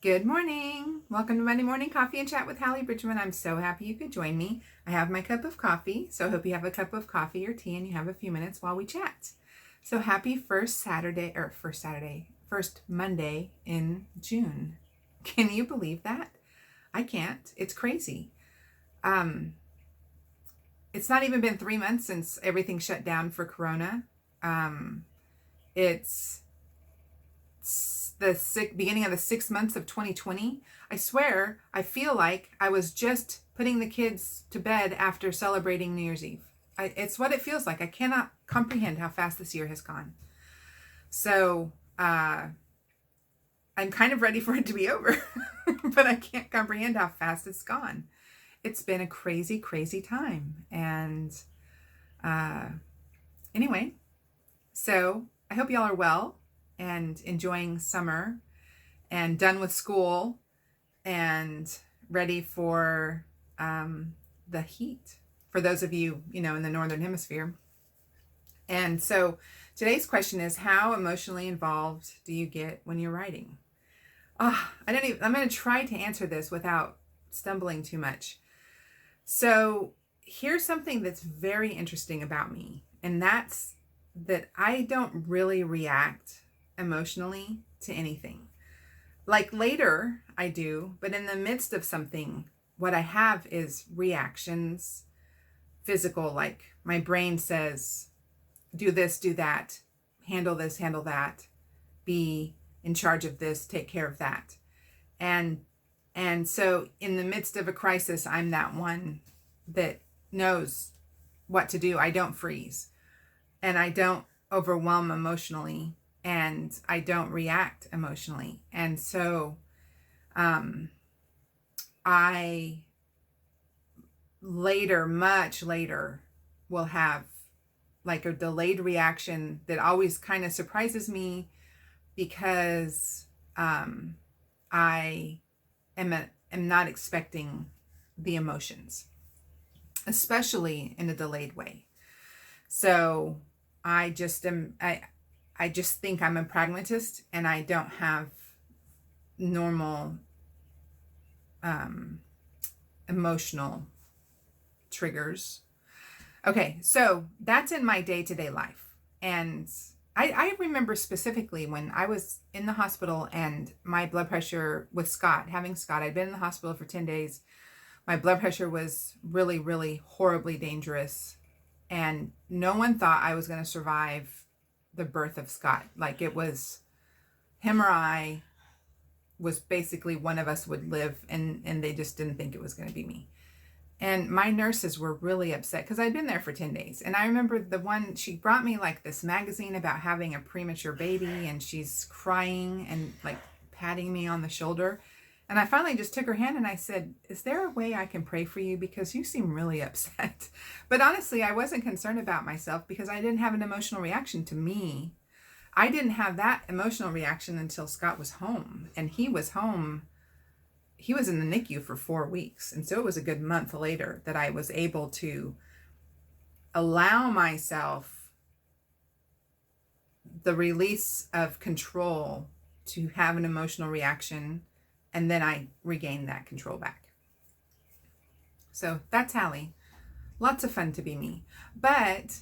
Good morning. Welcome to Monday Morning Coffee and Chat with Hallee Bridgeman. I'm so happy you could join me. I have my cup of coffee, so I hope you have a cup of coffee or tea and you have a few minutes while we chat. So happy first Monday in June. Can you believe that? I can't. It's crazy. It's not even been 3 months since everything shut down for Corona. It's the beginning of the 6 months of 2020. I swear, I feel like I was just putting the kids to bed after celebrating New Year's Eve. It's what it feels like. I cannot comprehend how fast this year has gone. So I'm kind of ready for it to be over, but I can't comprehend how fast it's gone. It's been a crazy, crazy time. And anyway, so I hope y'all are well and enjoying summer and done with school and ready for the heat for those of you, in the Northern Hemisphere. And so today's question is, how emotionally involved do you get when you're writing? I'm going to try to answer this without stumbling too much. So here's something that's very interesting about me, and that's that I don't really react emotionally to anything. Like later I do, but in the midst of something, what I have is reactions, physical, like my brain says, do this, do that, handle this, handle that, be in charge of this, take care of that. And so in the midst of a crisis, I'm that one that knows what to do. I don't freeze and I don't overwhelm emotionally and I don't react emotionally. And so I much later, will have like a delayed reaction that always kind of surprises me because I am not expecting the emotions, especially in a delayed way. So I just think I'm a pragmatist and I don't have normal emotional triggers. Okay, so that's in my day-to-day life. And I remember specifically when I was in the hospital and my blood pressure with having Scott, I'd been in the hospital for 10 days. My blood pressure was really, really horribly dangerous. And no one thought I was going to survive the birth of Scott. Like it was him or I, was basically one of us would live, and they just didn't think it was going to be me. And my nurses were really upset because I'd been there for 10 days. And I remember she brought me like this magazine about having a premature baby, and she's crying and like patting me on the shoulder. And I finally just took her hand and I said, is there a way I can pray for you? Because you seem really upset. But honestly, I wasn't concerned about myself because I didn't have an emotional reaction to me. I didn't have that emotional reaction until Scott was home. And he was home. He was in the NICU for 4 weeks. And so it was a good month later that I was able to allow myself the release of control to have an emotional reaction. And then I regained that control back. So that's Hallee. Lots of fun to be me. But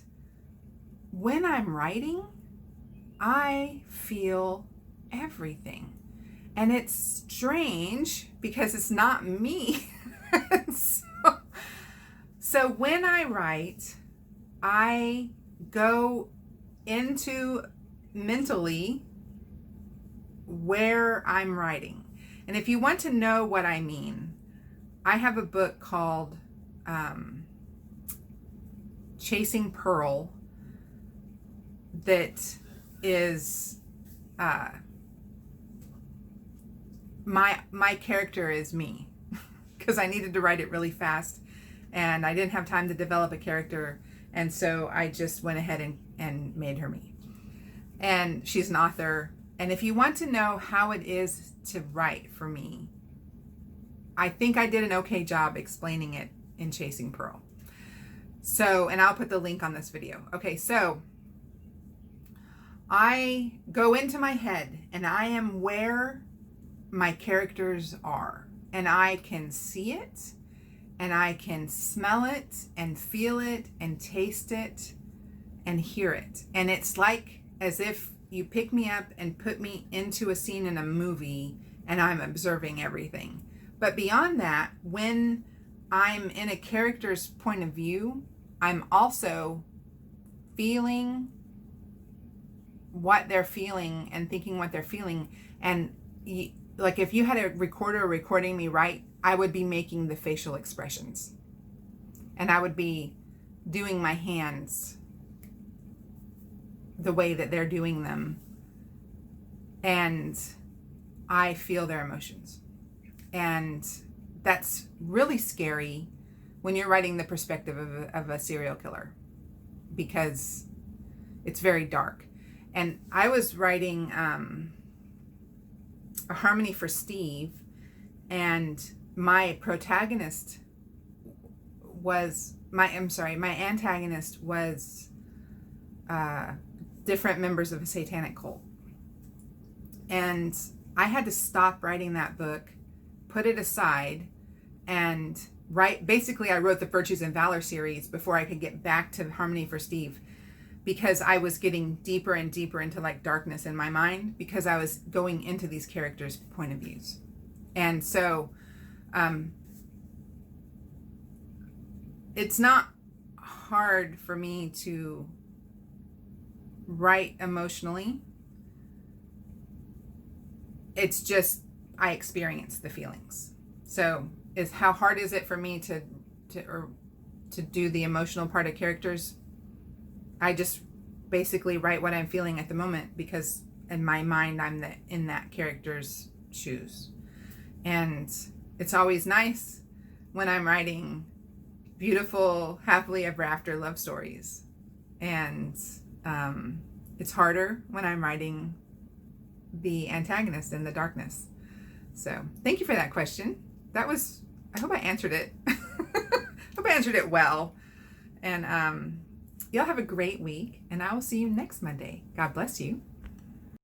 when I'm writing, I feel everything. And it's strange because it's not me. So when I write, I go into mentally where I'm writing. And if you want to know what I mean, I have a book called Chasing Pearl that is my character is me because I needed to write it really fast and I didn't have time to develop a character, and so I just went ahead and made her me. And she's an author. And if you want to know how it is to write for me, I think I did an okay job explaining it in Chasing Pearl. So, and I'll put the link on this video. Okay, so I go into my head and I am where my characters are. And I can see it, and I can smell it, and feel it, and taste it, and hear it. And it's like as if you pick me up and put me into a scene in a movie, and I'm observing everything. But beyond that, when I'm in a character's point of view, I'm also feeling what they're feeling and thinking what they're feeling. And like if you had a recorder recording me right, I would be making the facial expressions, and I would be doing my hands the way that they're doing them, and I feel their emotions. And that's really scary when you're writing the perspective of a serial killer, because it's very dark. And I was writing a harmony for Steve, and my protagonist was my antagonist was different members of a satanic cult. And I had to stop writing that book, put it aside, and basically I wrote the Virtues and Valor series before I could get back to Harmony for Steve, because I was getting deeper and deeper into like darkness in my mind, because I was going into these characters' point of views. And so it's not hard for me to write emotionally. It's just I experience the feelings. So how hard is it for me to do the emotional part of characters? I just basically write what I'm feeling at the moment, because in my mind I'm in that character's shoes. And it's always nice when I'm writing beautiful happily ever after love stories, and it's harder when I'm writing the antagonist in the darkness. So thank you for that question. I hope I answered it. Hope I answered it well. And y'all have a great week, and I will see you next Monday. God bless you.